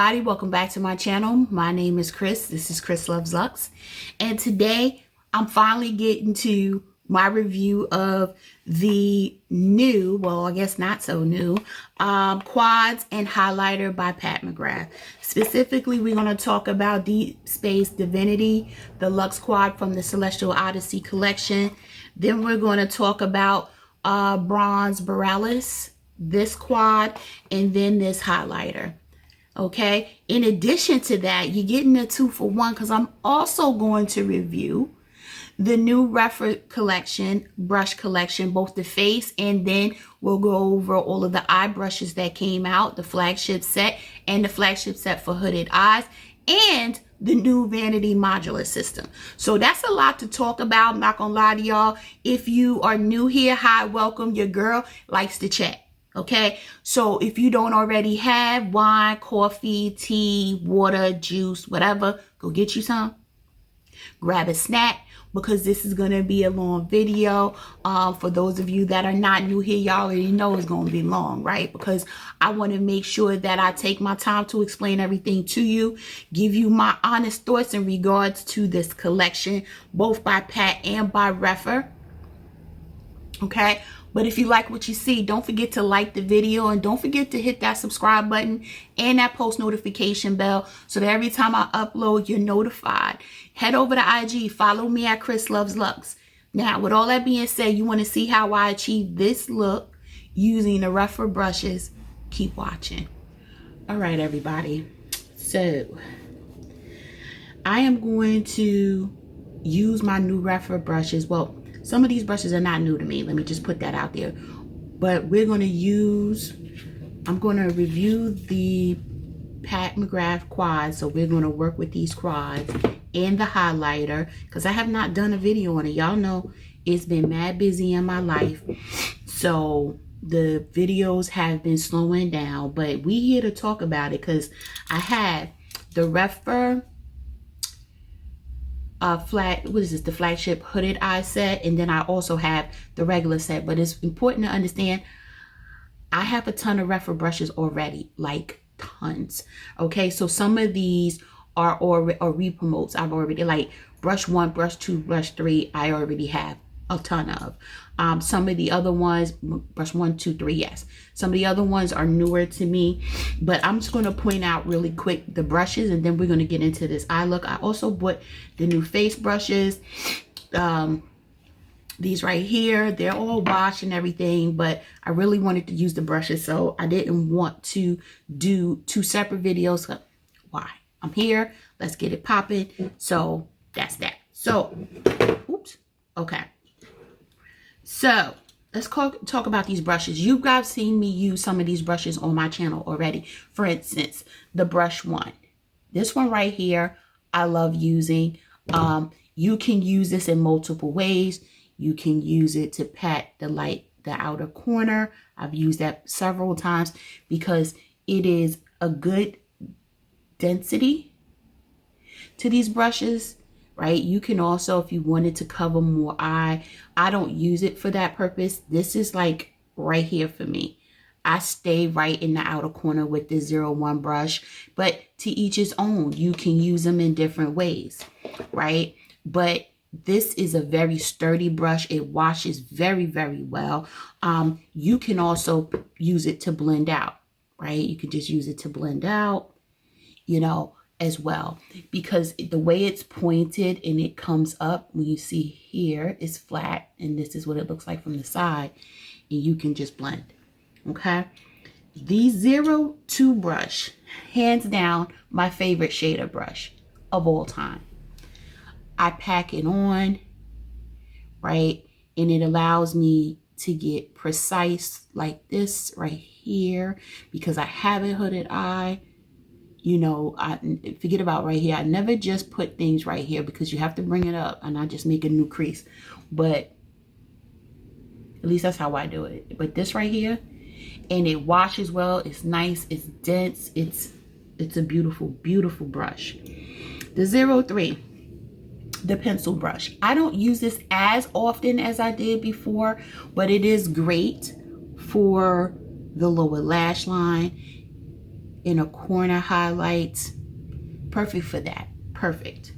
everybody, welcome back to my channel. My name is Chris. This is ChrisLuvsLux, and today I'm finally getting to my review of the new, well, I guess not so new, quads and highlighter by Pat McGrath. Specifically, we're going to talk about the Space Divinity, the Luxe Quad from the Celestial Odyssey collection. Then we're going to talk about Bronze Borealis, this quad, and then this highlighter. Okay, in addition to that, you're getting a 2-for-1 because I'm also going to review the new Rephr collection, brush collection, both the face, and then we'll go over all of the eye brushes that came out, the flagship set and the flagship set for hooded eyes, and the new vanity modular system. So that's a lot to talk about. I'm not gonna lie to y'all. If you are new here, hi, welcome. Your girl likes to chat. Okay, so if you don't already have wine, coffee, tea, water, juice, whatever, go get you some. Grab a snack, because this is going to be a long video. For those of you that are not new here, y'all already know it's going to be long, right? Because I want to make sure that I take my time to explain everything to you, give you my honest thoughts in regards to this collection, both by Pat and by Rephr. Okay, but if you like what you see, don't forget to like the video and don't forget to hit that subscribe button and that post notification bell so that every time I upload, you're notified. Head over to IG, follow me at ChrisLuvsLux. Now, with all that being said, you want to see how I achieve this look using the Rephr brushes, keep watching. All right, everybody. So, I am going to use my new Rephr brushes. Well, some of these brushes are not new to me. Let me just put that out there. But we're going to use, I'm going to review the Pat McGrath quads. So we're going to work with these quads and the highlighter, because I have not done a video on it. Y'all know it's been mad busy in my life. So the videos have been slowing down. But we here to talk about it because I have the Rephr the flagship hooded eye set, and then I also have the regular set. But it's important to understand I have a ton of Rephr brushes already, like tons. Okay, so some of these are re-promotes. I've already, like brush 1, brush 2, brush 3, I already have a ton of. Some of the other ones, brush 1, 2, 3, yes. Some of the other ones are newer to me, but I'm just going to point out really quick the brushes, and then we're going to get into this eye look. I also bought the new face brushes. These right here, they're all washed and everything, but I really wanted to use the brushes, so I didn't want to do 2 separate videos. Why? I'm here. Let's get it popping. So that's that. So, oops. Okay. So let's talk about these brushes. You guys seen me use some of these brushes on my channel already. For instance, the brush 1. This one right here, I love using. You can use this in multiple ways. You can use it to pat the outer corner. I've used that several times because it is a good density to these brushes. Right, you can also, if you wanted to cover more eye, I don't use it for that purpose. This is like right here for me. I stay right in the outer corner with this 01 brush, but to each his own. You can use them in different ways, right? But this is a very sturdy brush. It washes very, very well. You can also use it to blend out, right? You can just use it to blend out, you know, as well, because the way it's pointed and it comes up, when you see here, it's flat, and this is what it looks like from the side, and you can just blend. Okay, the 02 brush, hands down my favorite shader brush of all time. I pack it on, right, and it allows me to get precise like this right here, because I have a hooded eye. You know, I forget about right here. I never just put things right here because you have to bring it up and I just make a new crease. But at least that's how I do it. But this right here, and it washes well. It's nice. It's dense. It's a beautiful, beautiful brush. The 03, the pencil brush. I don't use this as often as I did before, but it is great for the lower lash line. inner corner highlights. Perfect for that. Perfect.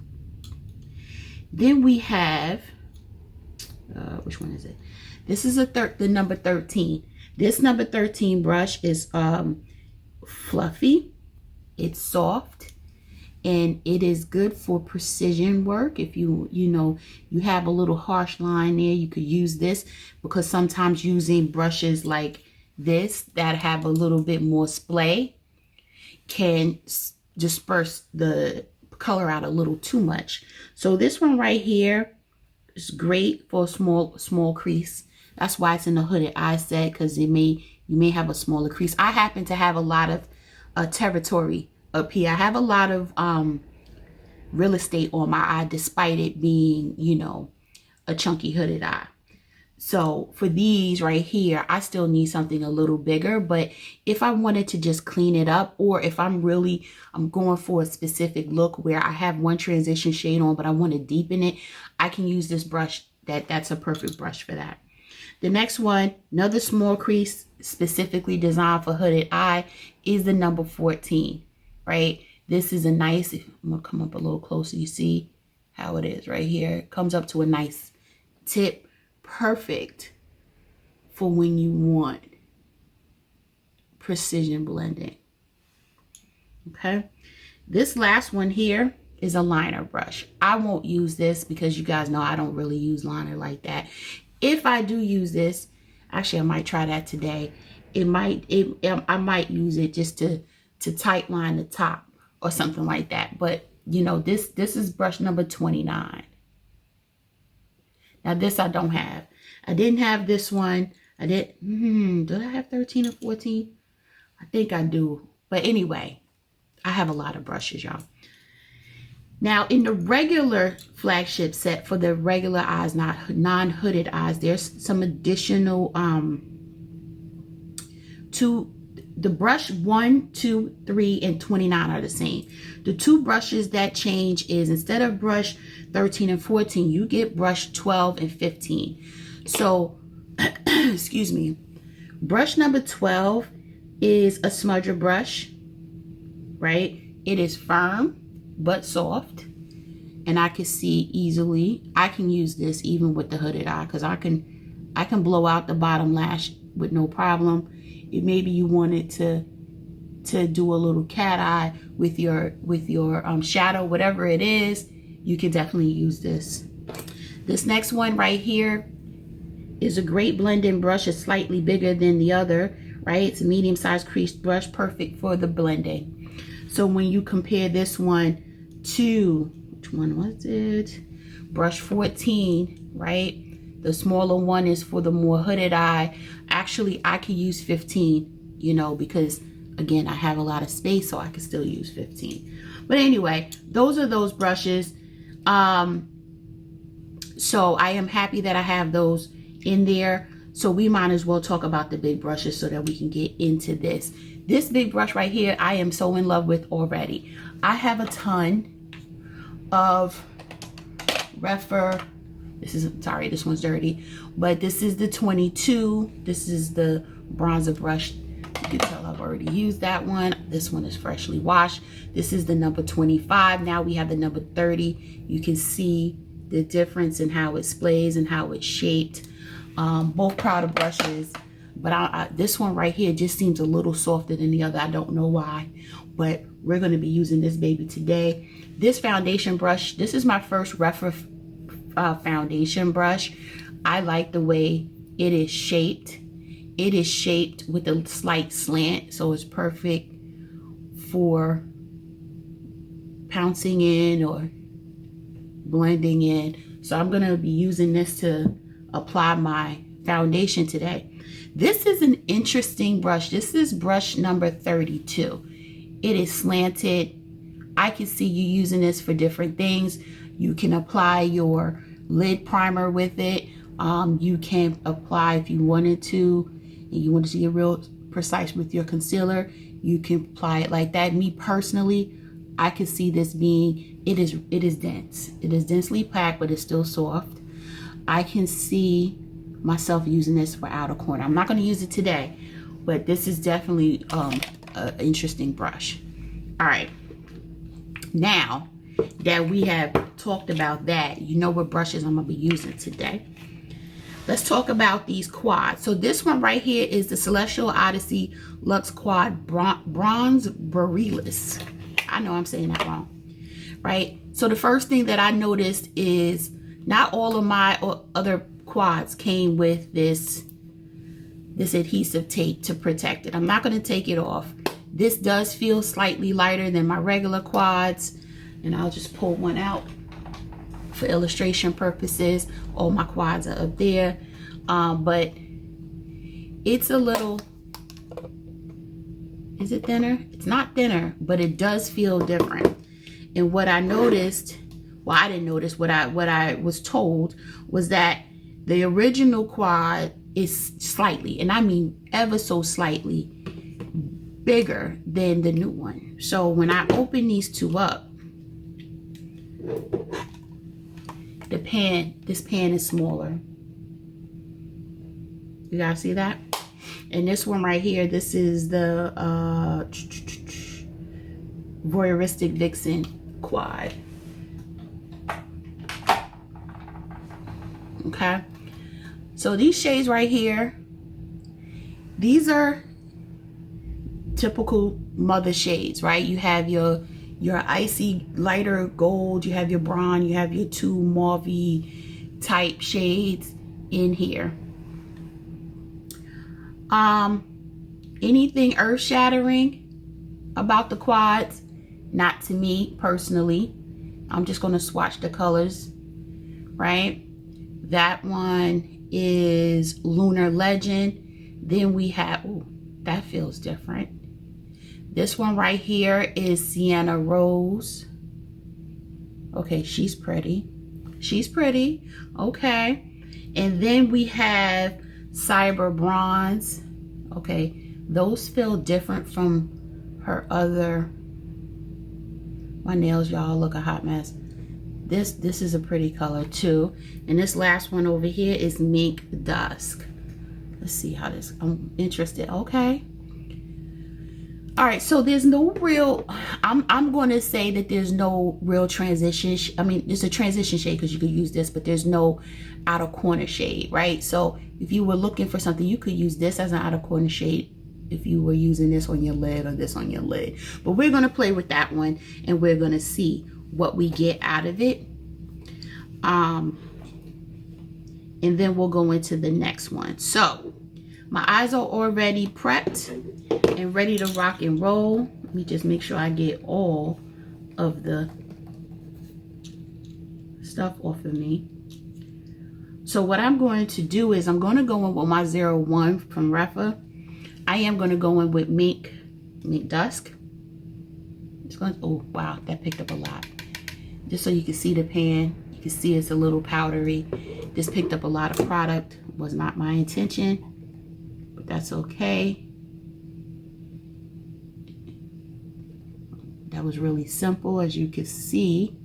Then we have, which one is it? This is the number 13. This number 13 brush is fluffy. It's soft. And it is good for precision work. If you have a little harsh line there, you could use this, because sometimes using brushes like this that have a little bit more splay can disperse the color out a little too much. So this one right here is great for a small crease. That's why it's in the hooded eye set, because you may have a smaller crease. I happen to have a lot of territory up here. I have a lot of real estate on my eye, despite it being, a chunky hooded eye. So for these right here, I still need something a little bigger. But if I wanted to just clean it up, or if I'm going for a specific look where I have one transition shade on, but I want to deepen it, I can use this brush. That's a perfect brush for that. The next one, another small crease specifically designed for hooded eye, is the number 14. Right? This is a nice, I'm going to come up a little closer. You see how it is right here. It comes up to a nice tip. Perfect for when you want precision blending. Okay. This last one here is a liner brush. I won't use this because you guys know I don't really use liner like that. If I do use this, actually I might try that today. I might use it just to tight line the top or something like that. But this is brush number 29. Now this I don't have. I didn't have this one. I did. Do I have 13 or 14? I think I do. But anyway, I have a lot of brushes, y'all. Now in the regular flagship set for the regular eyes, not non-hooded eyes, there's some additional the brush 1, 2, 3, and 29 are the same. The two brushes that change is, instead of brush 13 and 14, you get brush 12 and 15. So, excuse me, brush number 12 is a smudger brush, right? It is firm but soft, and I can see easily. I can use this even with the hooded eye, because I can blow out the bottom lash with no problem. Maybe you wanted to do a little cat eye with your shadow, whatever it is, you can definitely use this. This next one right here is a great blending brush. It's slightly bigger than the other, right? It's a medium-sized creased brush, perfect for the blending. So when you compare this one to, which one was it? Brush 14, right? The smaller one is for the more hooded eye. Actually, I could use 15, because again, I have a lot of space, so I can still use 15. But anyway, those are those brushes. So I am happy that I have those in there. So we might as well talk about the big brushes so that we can get into this. This big brush right here, I am so in love with already. I have a ton of Rephr. This one's dirty, but this is the 22. This is the bronzer brush. You can tell I've already used that one. This one is freshly washed. This is the number 25. Now we have the number 30. You can see the difference in how it splays and how it's shaped. Both powder brushes, but this one right here just seems a little softer than the other. I don't know why, but we're going to be using this baby today. This foundation brush, this is my first Rephr foundation brush. I like the way it is shaped. It is shaped with a slight slant, so it's perfect for pouncing in or blending in. So I'm gonna be using this to apply my foundation today. This is an interesting brush. This is brush number 32. It is slanted. I can see you using this for different things. You can apply your lid primer with it. You can apply, if you wanted to, and you wanted to get real precise with your concealer, you can apply it like that. Me personally, I can see this being, it is dense. It is densely packed, but it's still soft. I can see myself using this for outer corner. I'm not going to use it today, but this is definitely an interesting brush. All right, now that we have talked about that, you know what brushes I'm gonna be using today. Let's talk about these quads. So this one right here is the Celestial Odyssey Luxe Quad Bronze Borealis. I know I'm saying that wrong, right? So the first thing that I noticed is not all of my other quads came with this adhesive tape to protect it. I'm not going to take it off. This does feel slightly lighter than my regular quads, and I'll just pull one out for illustration purposes. All my quads are up there, but it's a little, is it thinner? It's not thinner, but it does feel different. And what I noticed, well, I didn't notice, what I was told was that the original quad is slightly, and I mean ever so slightly, bigger than the new one. So when I open these two up, this pan is smaller. You guys see that? And this one right here, this is the Voyeuristic Vixen quad. Okay, so these shades right here, these are typical mother shades, right? You have your icy lighter gold, you have your bronze, you have your two mauve-y type shades in here. Anything earth-shattering about the quads? Not to me personally. I'm just going to swatch the colors, right? That one is Lunar Legend. Then we have, ooh, that feels different. This one right here is Sienna Rose. Okay, she's pretty. She's pretty. Okay. And then we have Cyber Bronze. Okay, those feel different from her other. My nails, y'all, look a hot mess. This is a pretty color too. And this last one over here is Mink Dusk. Let's see how this, I'm interested. Okay. All right, so there's no real, I'm going to say that there's no real transition. I mean, there's a transition shade because you could use this, but there's no outer corner shade, right? So if you were looking for something, you could use this as an outer corner shade if you were using this on your lid or this on your lid. But we're going to play with that one and we're going to see what we get out of it. And then we'll go into the next one. So my eyes are already prepped and ready to rock and roll. Let me just make sure I get all of the stuff off of me. So what I'm going to do is I'm going to go in with my 01 from Rephr. I am going to go in with Mink Dusk. It's going to, oh wow, that picked up a lot. Just so you can see the pan, you can see it's a little powdery. This picked up a lot of product. Was not my intention, but that's okay. That was really simple, as you can see.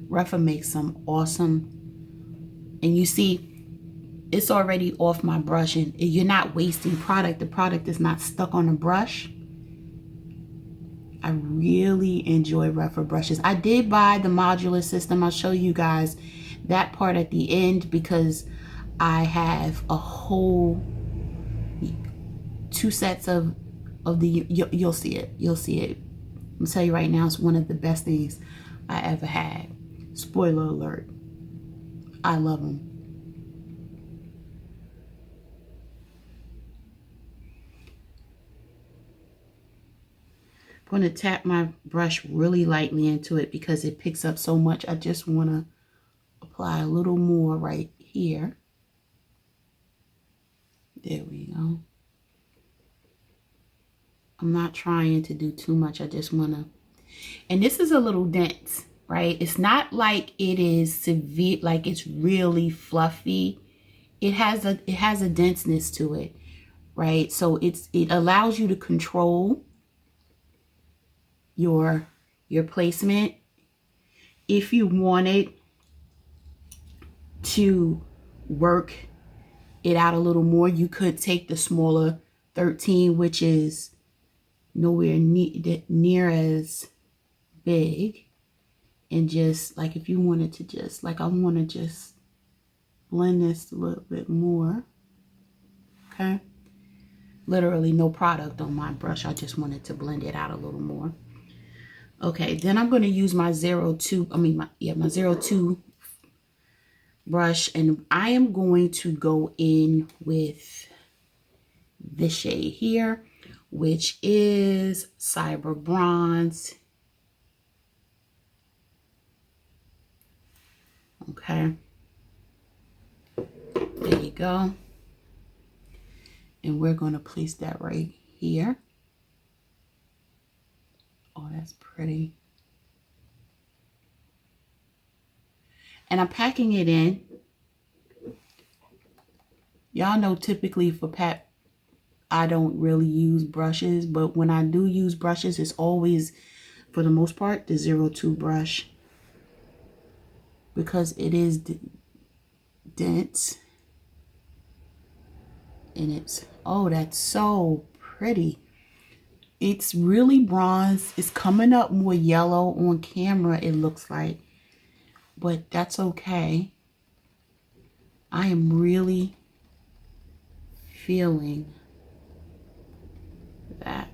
Rephr makes some awesome, and you see it's already off my brush, and you're not wasting product. The product is not stuck on the brush. I really enjoy Rephr brushes. I did buy the Modular system. I'll show you guys that part at the end because I have a whole 2 sets of the, you'll see it. You'll see it. I'm gonna tell you right now, it's one of the best things I ever had. Spoiler alert. I love them. I'm going to tap my brush really lightly into it because it picks up so much. I just want to apply a little more right here. There we go. I'm not trying to do too much. I just want to, and this is a little dense, right? It's not like it is severe, like it's really fluffy. It has a denseness to it, right? So it allows you to control your placement, if you wanted to work it out a little more, you could take the smaller 13, which is nowhere near as big, and just like if you wanted to just like I want to just blend this a little bit more. Okay, literally no product on my brush, I just wanted to blend it out a little more. Okay, then I'm going to use my 02 brush, and I am going to go in with this shade here, which is Cyber Bronze. Okay, there you go. And we're going to place that right here. Oh, that's pretty. And I'm packing it in. Y'all know typically for pack, I don't really use brushes, but when I do use brushes, it's always, for the most part, the 02 brush, because it is dense. And it's, oh, that's so pretty. It's really bronze. It's coming up more yellow on camera, it looks like, but that's okay. I am really feeling that.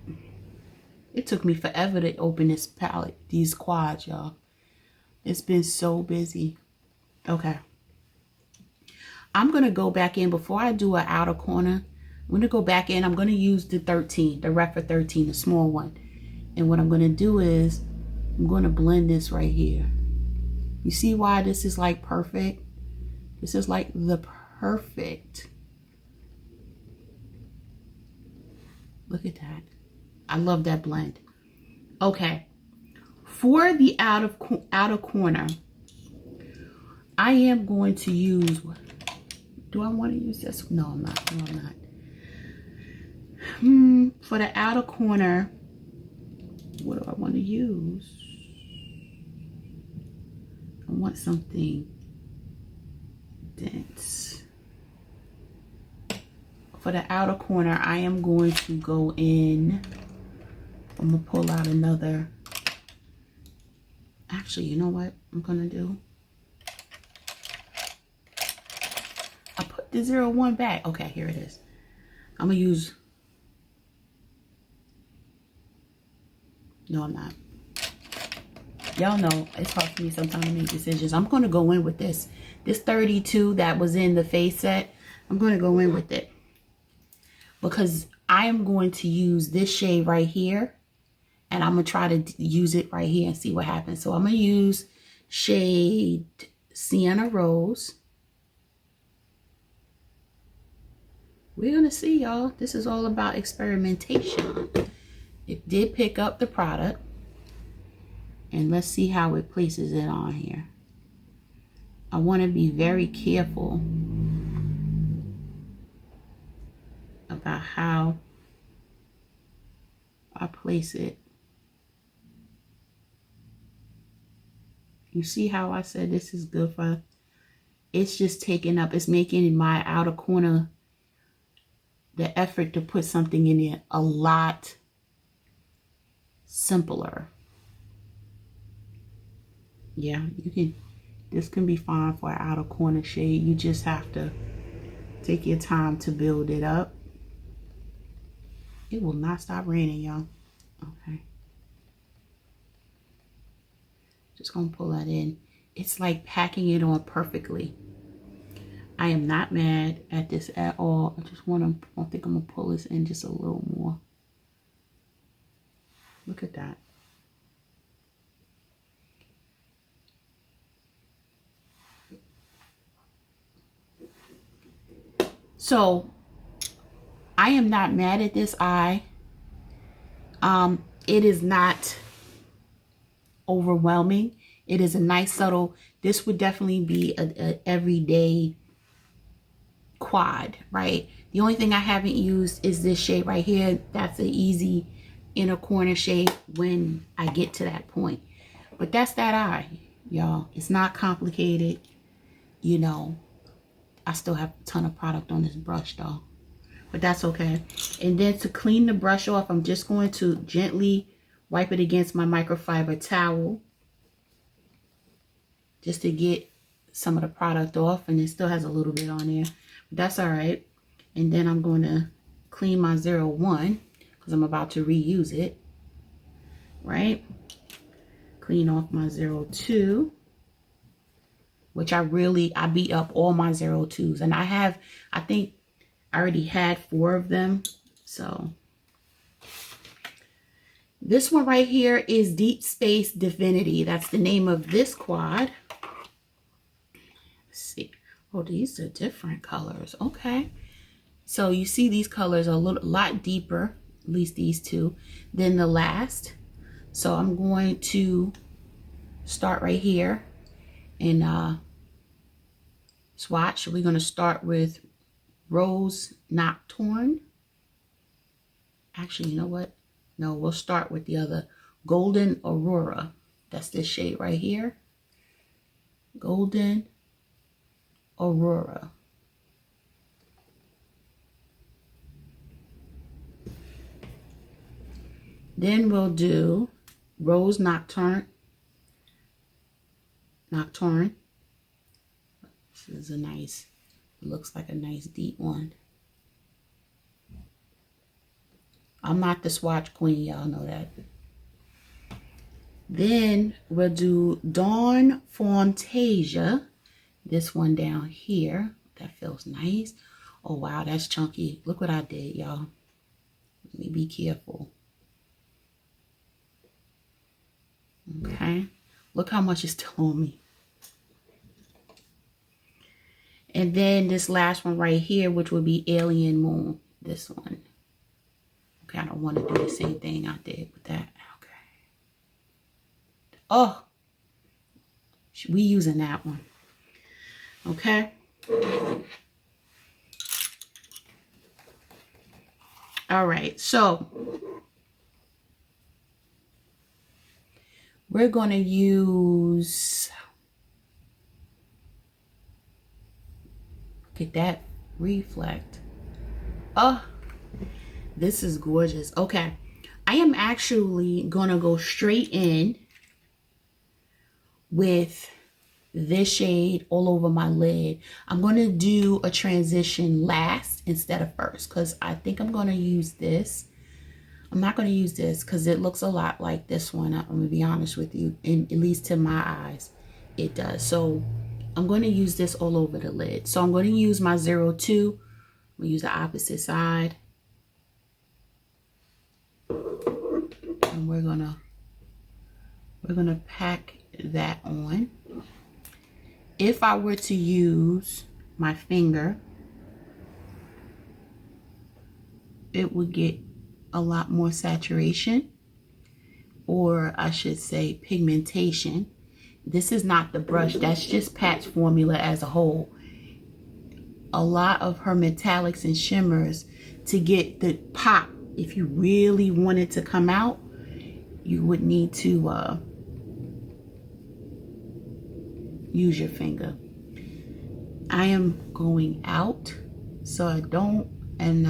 It took me forever to open this palette, these quads, y'all. It's been so busy. Okay. I'm going to go back in before I do an outer corner. I'm going to go back in. I'm going to use the 13, the Rephr 13, the small one. And what I'm going to do is I'm going to blend this right here. You see why this is like perfect? This is like the perfect. Look at that. I love that blend. Okay. For the outer corner, I am going to use, do I want to use this? No, I'm not. No, I'm not. For the outer corner, what do I want to use? I want something dense. For the outer corner, I am going to go in. I'm going to pull out another. Actually, you know what I'm going to do? I put the 01 back. Okay, here it is. I'm going to use. No, I'm not. Y'all know it's hard for me sometimes to make decisions. I'm going to go in with this. This 32 that was in the face set, I'm going to go in with it. Because I am going to use this shade right here. And I'm going to try to use it right here and see what happens. So I'm going to use shade Sienna Rose. We're going to see, y'all. This is all about experimentation. It did pick up the product. And let's see how it places it on here. I want to be very careful about how I place it. You see how I said this is good for, it's just taking up, it's making my outer corner, the effort to put something in there a lot simpler. Yeah, you can, this can be fine for an outer corner shade. You just have to take your time to build it up. It will not stop raining, y'all. Okay. Just gonna pull that in. It's like packing it on perfectly. I am not mad at this at all. I just want to, I think I'm gonna pull this in just a little more. Look at that. So I am not mad at this eye. It is not overwhelming. It is a nice subtle, this would definitely be a everyday quad, right? The only thing I haven't used is this shade right here. That's an easy inner corner shade when I get to that point. But that's that eye. y'all. It's not complicated. You know, I still have a ton of product on this brush though, but that's okay. And then to clean the brush off, I'm just going to gently wipe it against my microfiber towel just to get some of the product off, and it still has a little bit on there, but that's all right. And then I'm going to clean my 01 because I'm about to reuse it, right? Clean off my 02, which I beat up all my 02s, and I think I already had 4 of them. So this one right here is Deep Space Divinity. That's the name of this quad. Let's see. Oh, these are different colors. Okay. So you see these colors are a lot deeper, at least these two, than the last. So I'm going to start right here and swatch. We're going to start with Rose Nocturne. Actually, you know what? No, we'll start with the other Golden Aurora. That's this shade right here. Golden Aurora. Then we'll do Rose Nocturne. This is a nice, looks like a nice deep one. I'm not the swatch queen, y'all know that. Then we'll do Dawn Fantasia. This one down here. That feels nice. Oh, wow, that's chunky. Look what I did, y'all. Let me be careful. Okay. Look how much is still on me. And then this last one right here, which would be Alien Moon. This one. Okay, I don't want to do the same thing I did with that. Okay. Oh, we using that one. Okay. All right, so we're going to use, look at that reflect. Oh, this is gorgeous. Okay, I am actually going to go straight in with this shade all over my lid. I'm going to do a transition last instead of first because I think I'm going to use this. I'm not going to use this because it looks a lot like this one. I'm going to be honest with you, and at least to my eyes, it does. So I'm going to use this all over the lid. So I'm going to use my 02. I'm going to use the opposite side. And we're going to pack that on. If I were to use my finger, it would get a lot more saturation, or I should say pigmentation. This is not the brush, that's just Pat's formula as a whole. A lot of her metallics and shimmers, to get the pop, if you really want it to come out, you would need to use your finger. I am going out, so I don't, and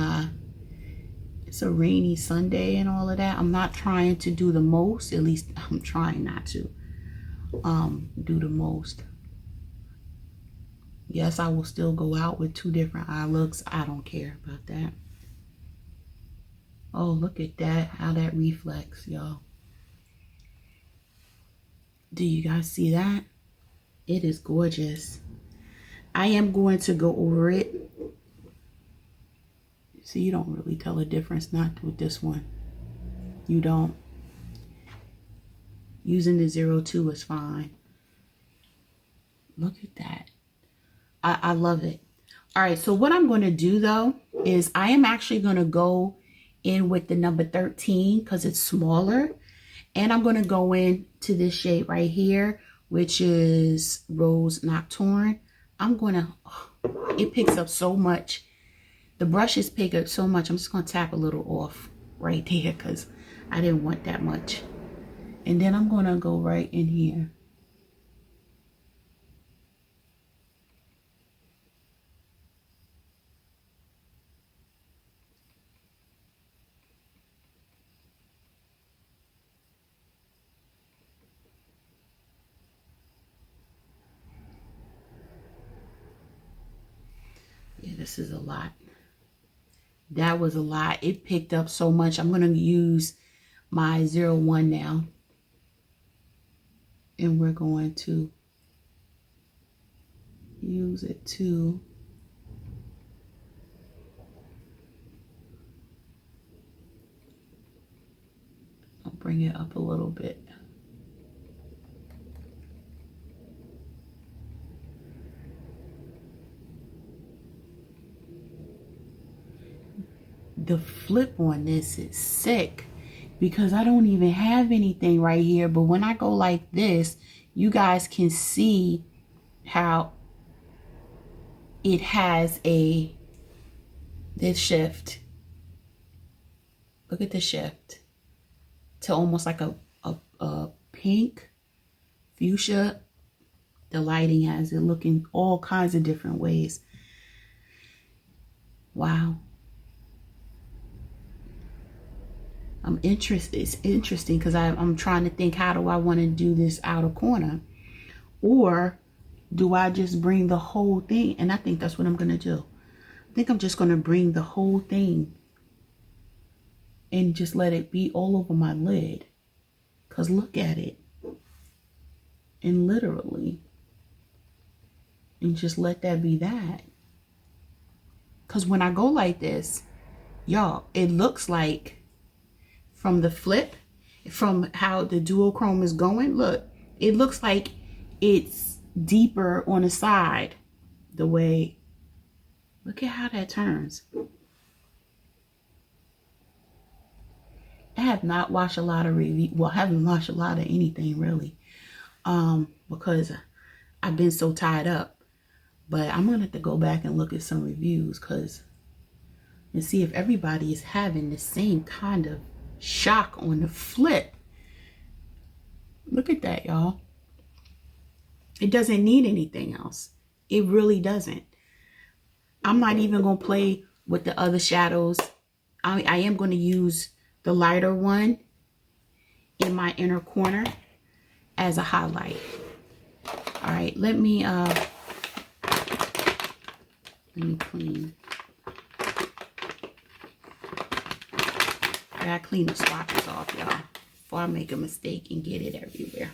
it's a rainy Sunday and all of that. I'm not trying to do the most, at least I'm trying not to do the most. Yes, I will still go out with 2 different eye looks. I don't care about that. Oh, look at that, how that reflects, y'all. Do you guys see that? It is gorgeous. I am going to go over it. See, you don't really tell a difference, not with this one. You don't. Using the 02 is fine. Look at that. I love it. All right, so what I'm going to do though is I am actually going to go in with the number 13 because it's smaller. And I'm going to go in to this shade right here, which is Rose Nocturne. I'm going to, it picks up so much. The brushes pick up so much. I'm just going to tap a little off right there because I didn't want that much. And then I'm going to go right in here. this is a lot. That was a lot. It picked up so much. I'm going to use my 01 now. And we're going to use it to I'll bring it up a little bit. The flip on this is sick because I don't even have anything right here. But when I go like this, you guys can see how it has this shift. Look at the shift to almost like a pink fuchsia. The lighting has it looking all kinds of different ways. Wow. I'm interested. It's interesting because I'm trying to think, how do I want to do this outer corner? Or do I just bring the whole thing? And I think that's what I'm going to do. I think I'm just going to bring the whole thing and just let it be all over my lid. Because look at it. And literally. And just let that be that. Because when I go like this, y'all, it looks like from the flip, from how the duochrome is going, look, it looks like it's deeper on the side. The way, look at how that turns. I have not watched a lot of reviews. Well, I haven't watched a lot of anything really, because I've been so tied up. But I'm gonna have to go back and look at some reviews and see if everybody is having the same kind of shock on the flip. Look at that, y'all. It doesn't need anything else. It really doesn't. I'm not even gonna play with the other shadows. I am going to use the lighter one in my inner corner as a highlight. All right, let me clean. I gotta clean the swatches off, y'all, before I make a mistake and get it everywhere.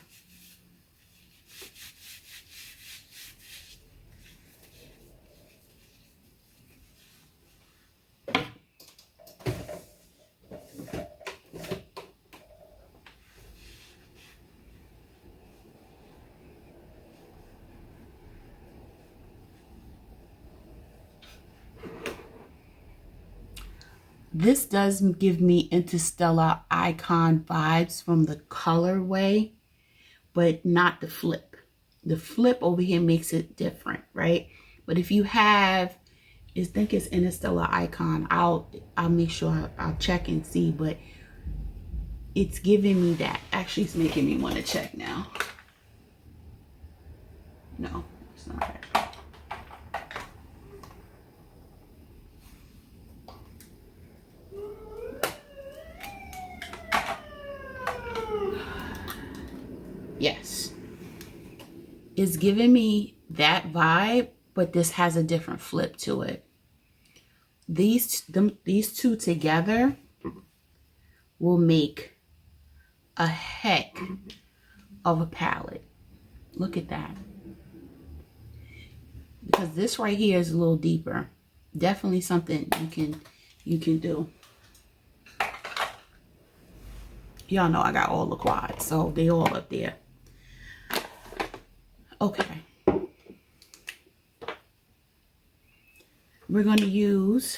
This does give me Interstellar Icon vibes from the colorway, but not the flip. The flip over here makes it different, right? But if you have, I think it's Interstellar Icon, I'll make sure I'll check and see, but it's giving me that. Actually, it's making me want to check now. No, it's not that. Yes, it's giving me that vibe, but this has a different flip to it. These two together will make a heck of a palette. Look at that. Because this right here is a little deeper. Definitely something you can do. Y'all know I got all the quads, so they all up there. Okay. We're going to use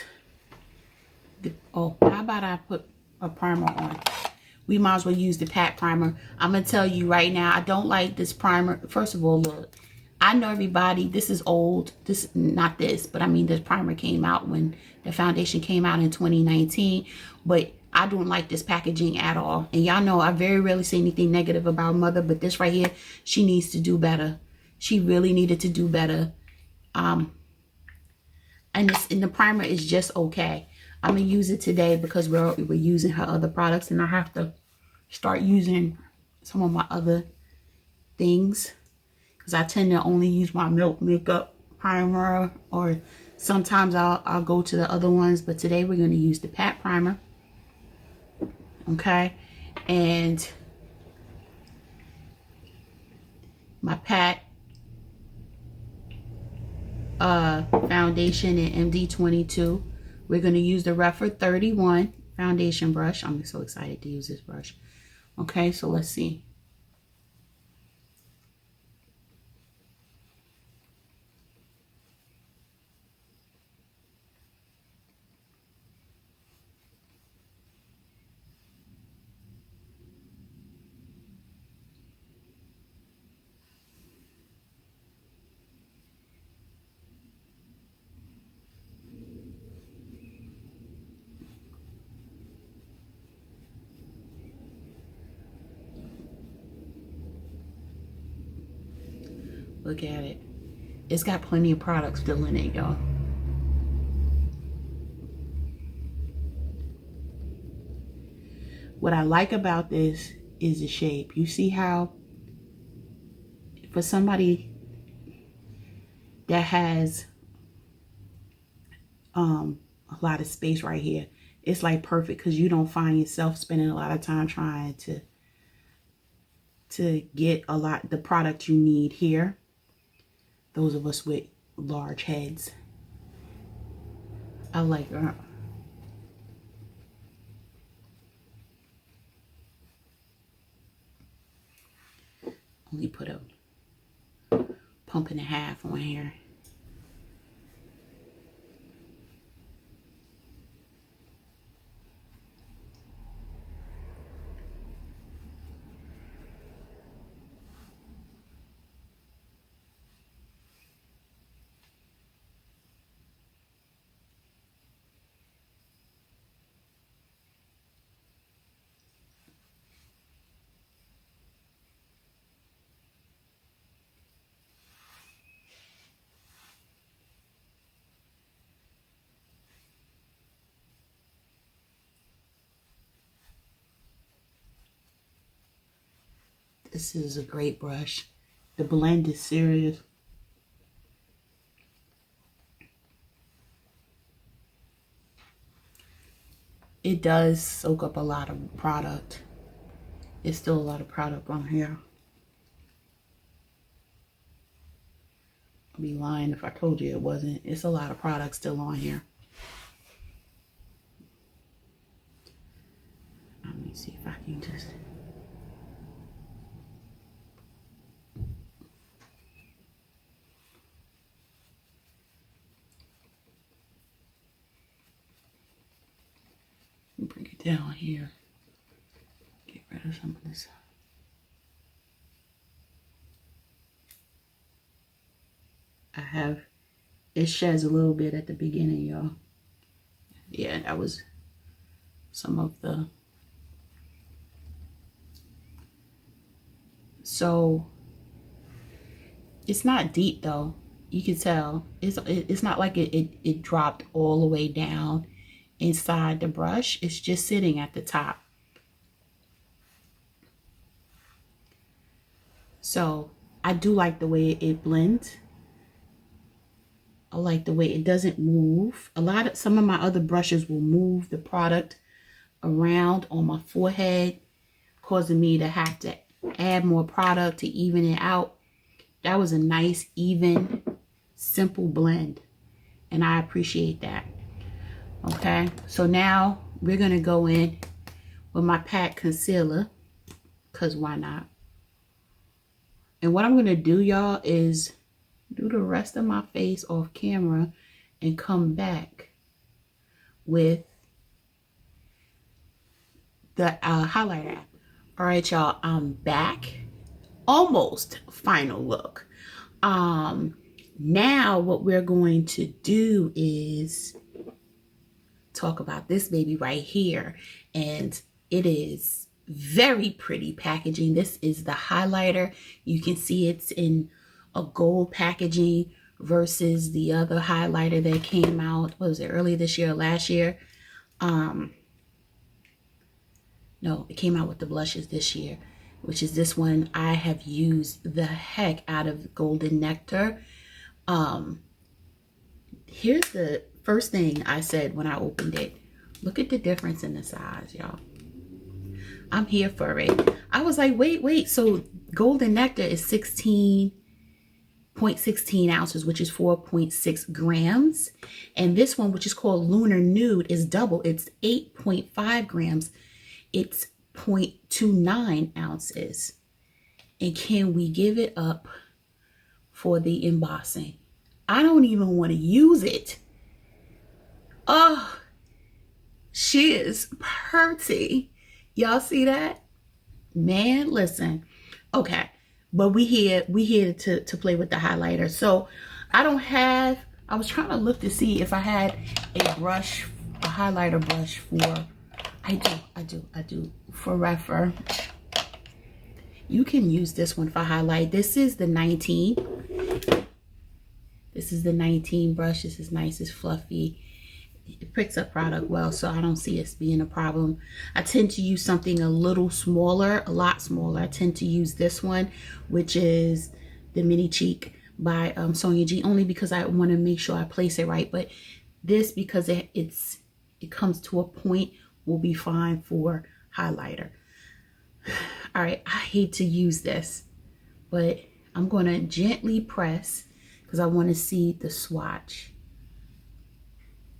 how about I put a primer on? We might as well use the pack primer. I'm going to tell you right now, I don't like this primer. First of all, look, I know everybody, this is old. Not this, but I mean, this primer came out when the foundation came out in 2019. But I don't like this packaging at all. And y'all know I very rarely say anything negative about Mother, but this right here, she needs to do better. She really needed to do better. And the primer is just okay. I'm gonna use it today because we're using her other products, and I have to start using some of my other things because I tend to only use my Milk makeup primer or Sometimes I'll go to the other ones, but today we're going to use the Pat Primer. Okay, and my Pat foundation in MD22. We're going to use the Rephr 31 foundation brush. I'm so excited to use this brush. Okay, so let's see. Look at it. It's got plenty of products still in it, y'all. What I like about this is the shape. You see how for somebody that has a lot of space right here, it's like perfect, because you don't find yourself spending a lot of time trying to get the product you need here. Those of us with large heads. I like her. Only put a pump and a half on here. This is a great brush. The blend is serious. It does soak up a lot of product. It's still a lot of product on here. I'd be lying if I told you it wasn't. It's a lot of product still on here. Let me see if I can just... bring it down here. Get rid of some of this. It sheds a little bit at the beginning, y'all. Yeah, that was some of the... So, it's not deep though. You can tell. It's not like it dropped all the way down inside the brush. It's just sitting at the top. So I do like the way it blends. I like the way it doesn't move. Some of my other brushes will move the product around on my forehead, causing me to have to add more product to even it out. That was a nice, even, simple blend, and I appreciate that. Okay, so now we're gonna go in with my Pat concealer, because why not? And what I'm gonna do, y'all, is do the rest of my face off camera and come back with the highlighter. All right, y'all, I'm back. Almost final look. Now what we're going to do is talk about this baby right here, and it is very pretty packaging. This is the highlighter. You can see it's in a gold packaging versus the other highlighter that came out, what was it, earlier this year or last year? No, it came out with the blushes this year, which is this one. I have used the heck out of Golden Nectar. here's the first thing I said when I opened it. Look at the difference in the size, y'all. I'm here for it. I was like, wait. So Golden Nectar is 16.16 ounces, which is 4.6 grams. And this one, which is called Lunar Nude, is double. It's 8.5 grams. It's 0.29 ounces. And can we give it up for the embossing? I don't even want to use it. Oh, she is pretty. Y'all see that? Man, listen. Okay, but we here to play with the highlighter. So I was trying to look to see if I had a highlighter brush for, I do, for Rephr. You can use this one for highlight. This is the 19. This is the 19 brush. This is nice, it's fluffy. It picks up product well, so I don't see it being a problem. I tend to use something a little smaller, a lot smaller. I tend to use this one, which is the Mini Cheek by Sonia G, only because I want to make sure I place it right. But this, because it comes to a point, will be fine for highlighter. All right, I hate to use this, but I'm going to gently press because I want to see the swatch.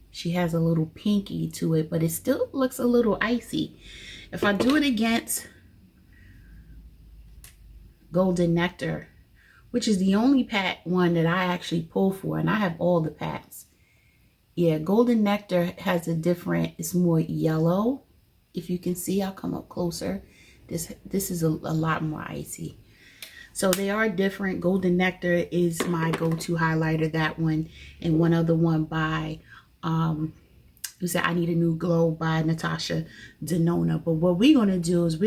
She has a little pinky to it, but it still looks a little icy. If I do it against Golden Nectar, which is the only pat one that I actually pull for, and I have all the pats. Yeah, Golden Nectar has a different, it's more yellow. If you can see, I'll come up closer. This is a lot more icy. So they are different. Golden Nectar is my go-to highlighter, that one, and one other one by who said I Need a New Glow by Natasha Denona. But what we're going to do is I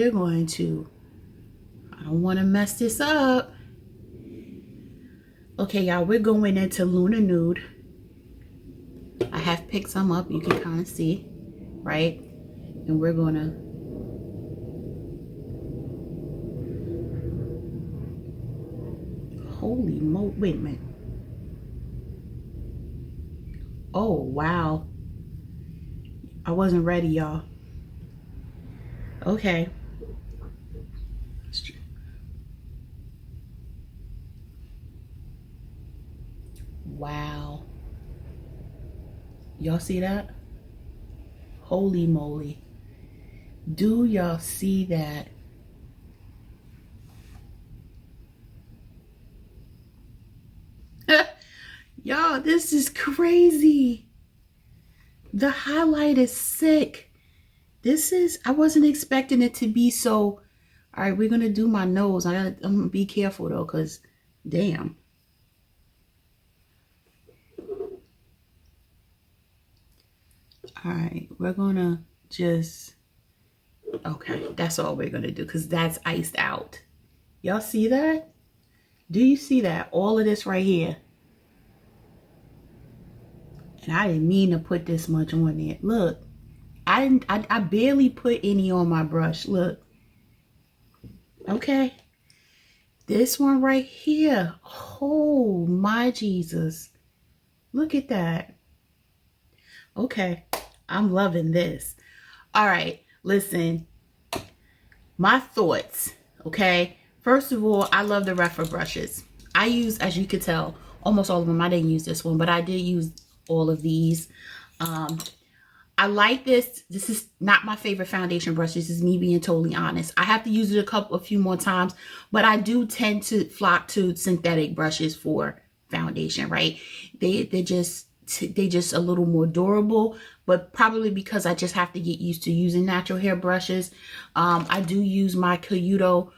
don't want to mess this up. Okay, y'all, we're going into Lunar Nude. I have picked some up, you can kind of see, right? And we're going to holy mo, wait a minute. Oh, wow. I wasn't ready, y'all. Okay. Wow. Y'all see that? Holy moly. Do y'all see that? Y'all, this is crazy. The highlight is sick. I wasn't expecting it to be so. All right, we're going to do my nose. I'm going to be careful though, because damn. All right, we're going to just, okay, that's all we're going to do because that's iced out. Y'all see that? Do you see that? All of this right here. And I didn't mean to put this much on there. Look, I barely put any on my brush. Look. Okay. This one right here. Oh my Jesus. Look at that. Okay. I'm loving this. All right. Listen. My thoughts. Okay. First of all, I love the Rephr brushes. I use, as you could tell, almost all of them. I didn't use this one, but I did use all of these. I like this. This is not my favorite foundation brush. This is me being totally honest. I have to use it a few more times, but I do tend to flock to synthetic brushes for foundation, right? They're just a little more durable, but probably because I just have to get used to using natural hair brushes. I do use my Shiseido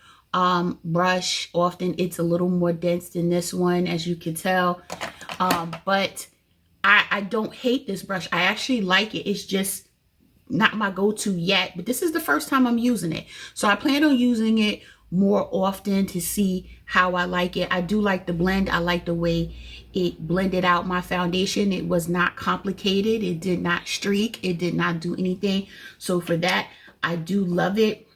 brush often. It's a little more dense than this one, as you can tell, but I don't hate this brush. I actually like it. It's just not my go-to yet, but this is the first time I'm using it. So I plan on using it more often to see how I like it. I do like the blend. I like the way it blended out my foundation. It was not complicated. It did not streak. It did not do anything. So for that, I do love it.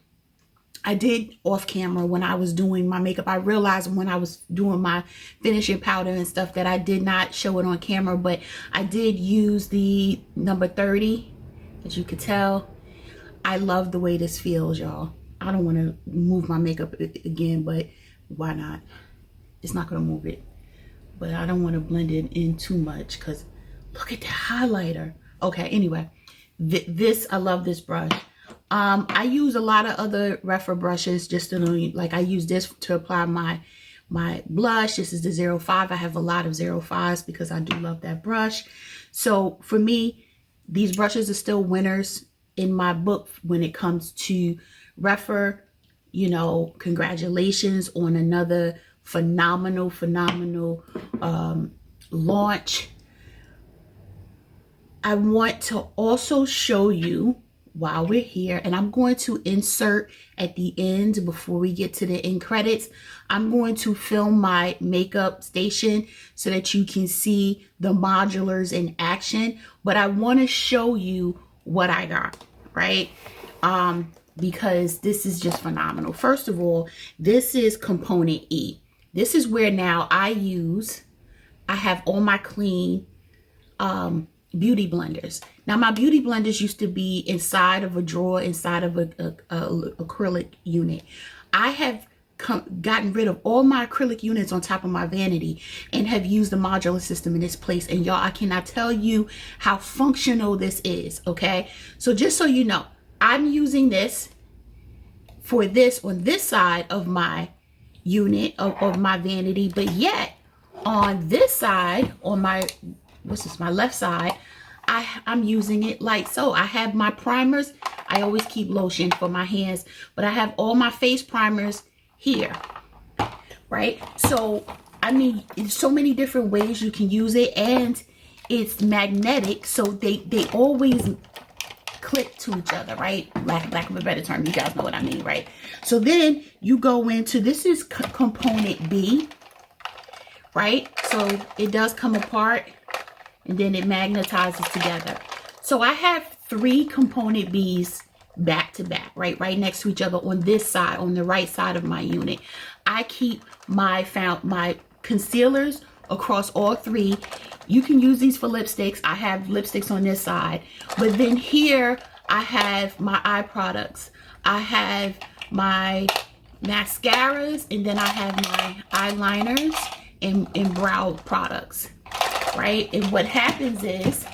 I did off camera when I was doing my makeup. I realized when I was doing my finishing powder and stuff that I did not show it on camera, but I did use the number 30, as you could tell. I love the way this feels, y'all. I don't want to move my makeup again, but why not? It's not going to move it. But I don't want to blend it in too much because look at the highlighter. Okay, anyway, I love this brush. I use a lot of other Rephr brushes just to know, like I use this to apply my blush. This is the 05. I have a lot of 05s because I do love that brush. So for me, these brushes are still winners in my book when it comes to Rephr. You know, congratulations on another phenomenal launch. I want to also show you while we're here, and I'm going to insert at the end before we get to the end credits, I'm going to film my makeup station so that you can see the modulars in action. But I want to show you what I got, right? Because this is just phenomenal. First of all, this is component E. This is where now I have all my clean beauty blenders. Now my beauty blenders used to be inside of a drawer, inside of a acrylic unit. I have gotten rid of all my acrylic units on top of my vanity and have used the modular system in this place. And y'all, I cannot tell you how functional this is, okay? So just so you know, I'm using this for this on this side of my unit, of my vanity, but yet on this side, on my, what's this, my left side, I'm using it like so. I have my primers. I always keep lotion for my hands, but I have all my face primers here, right? So, I mean, there's so many different ways you can use it, and it's magnetic, so they always click to each other, right? Lack of a better term, you guys know what I mean, right? So then you go into, this is component B, right? So it does come apart and then it magnetizes together. So I have 3 component Bs back to back, right next to each other on this side, on the right side of my unit. I keep my concealers across all 3. You can use these for lipsticks. I have lipsticks on this side, but then here I have my eye products. I have my mascaras, and then I have my eyeliners and brow products, right? And what happens is,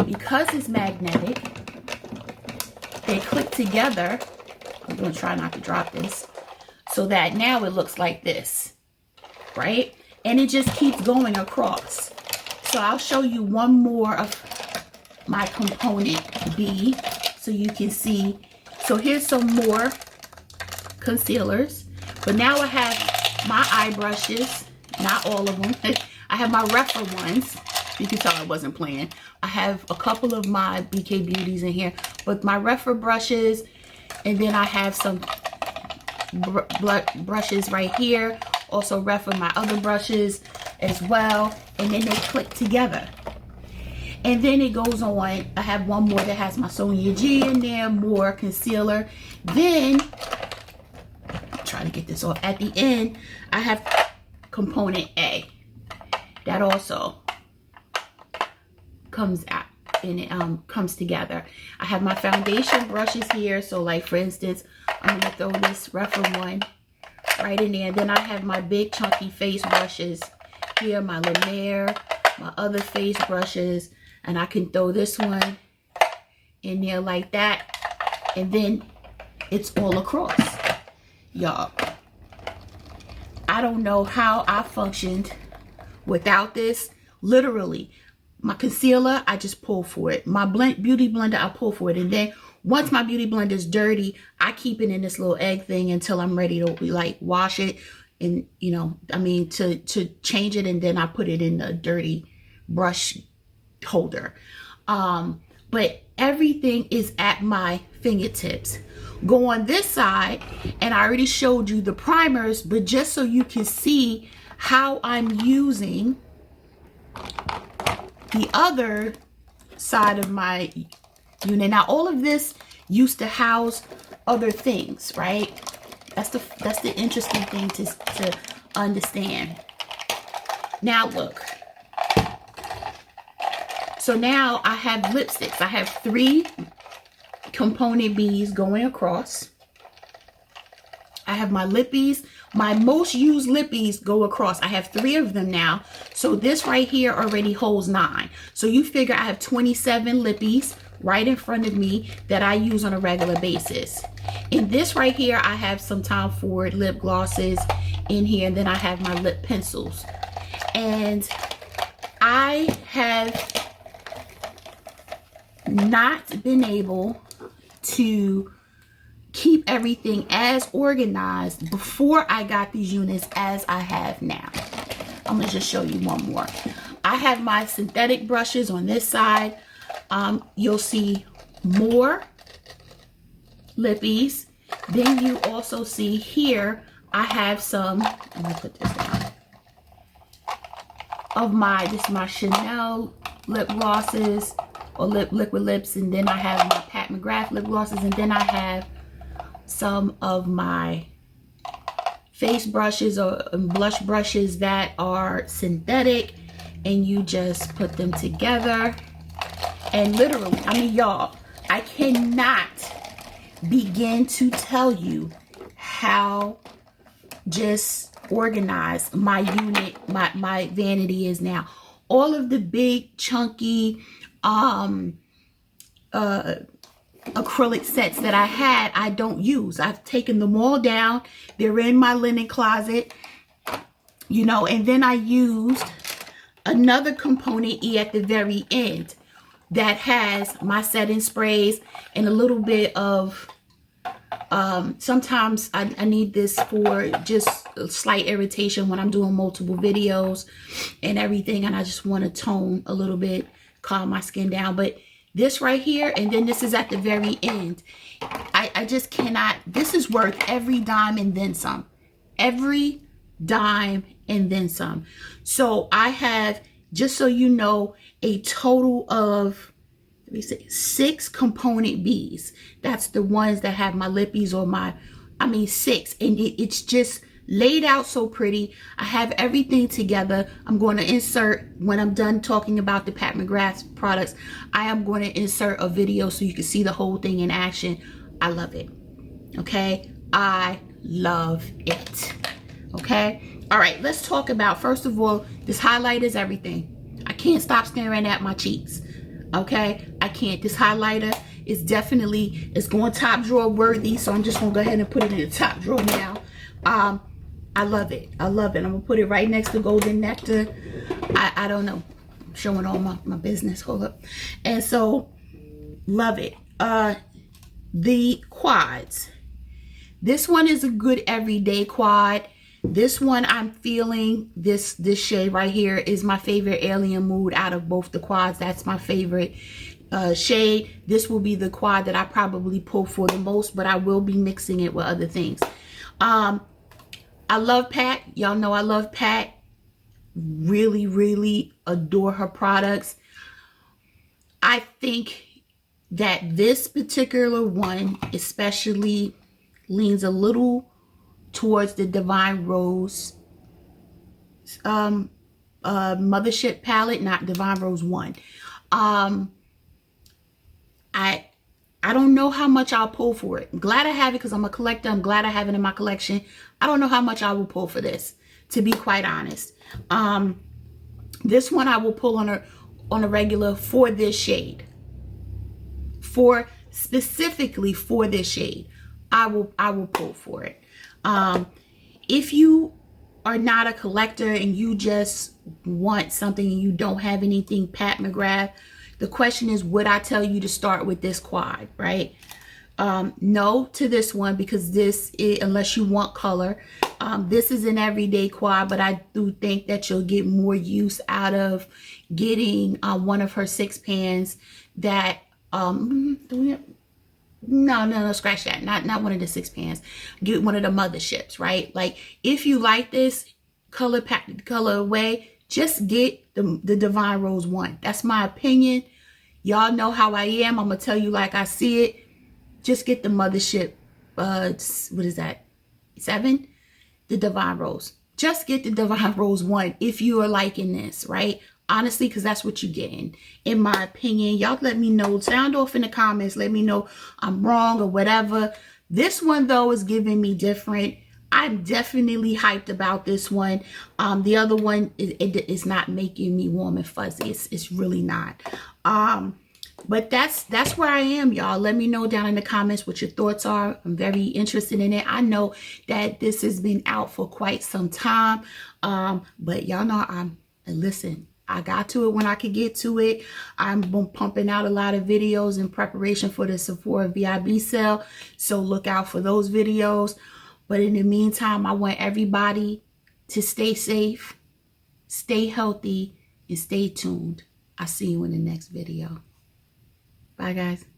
because it's magnetic, they click together. I'm gonna try not to drop this, so that now it looks like this, right? And it just keeps going across. So I'll show you one more of my component B so you can see. So here's some more concealers, but now I have my eye brushes, not all of them. I have my Rephr ones. You can tell I wasn't playing. I have a couple of my BK Beauties in here, but my Rephr brushes, and then I have some brushes right here. Also Rephr my other brushes as well, and then they click together. And then it goes on. I have one more that has my Sonia G in there, more concealer. Then, try to get this off. At the end, I have component A. That also comes out and it comes together. I have my foundation brushes here. So like for instance, I'm gonna throw this Rephr one right in there. Then I have my big chunky face brushes here, my Lunar, my other face brushes, and I can throw this one in there like that, and then it's all across. Y'all, I don't know how I functioned without this. Literally, my concealer, I just pull for it. My beauty blender, I pull for it, and then once my beauty blender is dirty, I keep it in this little egg thing until I'm ready to like wash it, and you know, I mean to change it, and then I put it in the dirty brush holder. But everything is at my fingertips. Go on this side, and I already showed you the primers, but just so you can see how I'm using the other side of my unit. Now all of this used to house other things, right? That's the interesting thing to understand. Now look. So now I have lipsticks. I have 3 component beads going across. I have my lippies. My most used lippies go across. I have 3 of them now. So this right here already holds 9. So you figure I have 27 lippies right in front of me that I use on a regular basis. In this right here, I have some Tom Ford lip glosses in here, and then I have my lip pencils. And I have not been able to keep everything as organized before I got these units as I have now. I'm gonna just show you one more. I have my synthetic brushes on this side. You'll see more lippies. Then you also see here, I have some, let me put this down, of this is my Chanel lip glosses, or liquid lips, and then I have my Pat McGrath lip glosses, and then I have some of my face brushes or blush brushes that are synthetic, and you just put them together. And literally, I mean, y'all, I cannot begin to tell you how just organized my unit, my vanity is now. All of the big chunky acrylic sets that I had, I don't use. I've taken them all down. They're in my linen closet, you know. And then I used another component E at the very end that has my setting sprays and a little bit of sometimes I need this for just a slight irritation when I'm doing multiple videos and everything, and I just want to tone a little bit, calm my skin down. But this right here, and then this is at the very end, I just cannot. This is worth every dime and then some. Every dime and then some. So I have, just so you know, a total of, let me say, 6 component beads. That's the ones that have my lippies or my, 6. And it's just laid out so pretty. I have everything together. I'm going to insert, when I'm done talking about the Pat McGrath products, I am going to insert a video so you can see the whole thing in action. I love it. Okay? I love it. Okay? All right, let's talk about, first of all, this highlight is everything. I can't stop staring at my cheeks. Okay? I can't. This highlighter is definitely, it's going top drawer worthy, so I'm just going to go ahead and put it in the top drawer now. I love it. I love it. I'm going to put it right next to Golden Nectar. I don't know. I'm showing all my business. Hold up. And so, love it. The quads. This one is a good everyday quad. This one I'm feeling, this shade right here is my favorite Alien Mood out of both the quads. That's my favorite shade. This will be the quad that I probably pull for the most, but I will be mixing it with other things. I love Pat. Y'all know I love Pat. Really, really adore her products. I think that this particular one especially leans a little towards the Divine Rose Mothership palette, not Divine Rose 1. I don't know how much I'll pull for it. I'm glad I have it because I'm a collector. I'm glad I have it in my collection. I don't know how much I will pull for this, to be quite honest. This one I will pull on a regular for this shade. Specifically for this shade, I will pull for it. If you are not a collector and you just want something and you don't have anything Pat McGrath, the question is, would I tell you to start with this quad, right? No to this one, because this is, unless you want color, this is an everyday quad, but I do think that you'll get more use out of getting one of her 6 pans that, no, scratch that. Not one of the 6 pans. Get one of the motherships, right? Like, if you like this colorway, just get the Divine Rose 1. That's my opinion. Y'all know how I am. I'm gonna tell you like I see it. Just get the mothership what is that, 7? The Divine Rose. Just get the Divine Rose 1 if you are liking this, right? Honestly, because that's what you're getting, in my opinion. Y'all let me know. Sound off in the comments. Let me know I'm wrong or whatever. This one, though, is giving me different. I'm definitely hyped about this one. The other one is not making me warm and fuzzy. It's really not. But that's where I am, y'all. Let me know down in the comments what your thoughts are. I'm very interested in it. I know that this has been out for quite some time. But y'all know listen, I got to it when I could get to it. I'm pumping out a lot of videos in preparation for the Sephora VIB sale. So look out for those videos. But in the meantime, I want everybody to stay safe, stay healthy, and stay tuned. I'll see you in the next video. Bye, guys.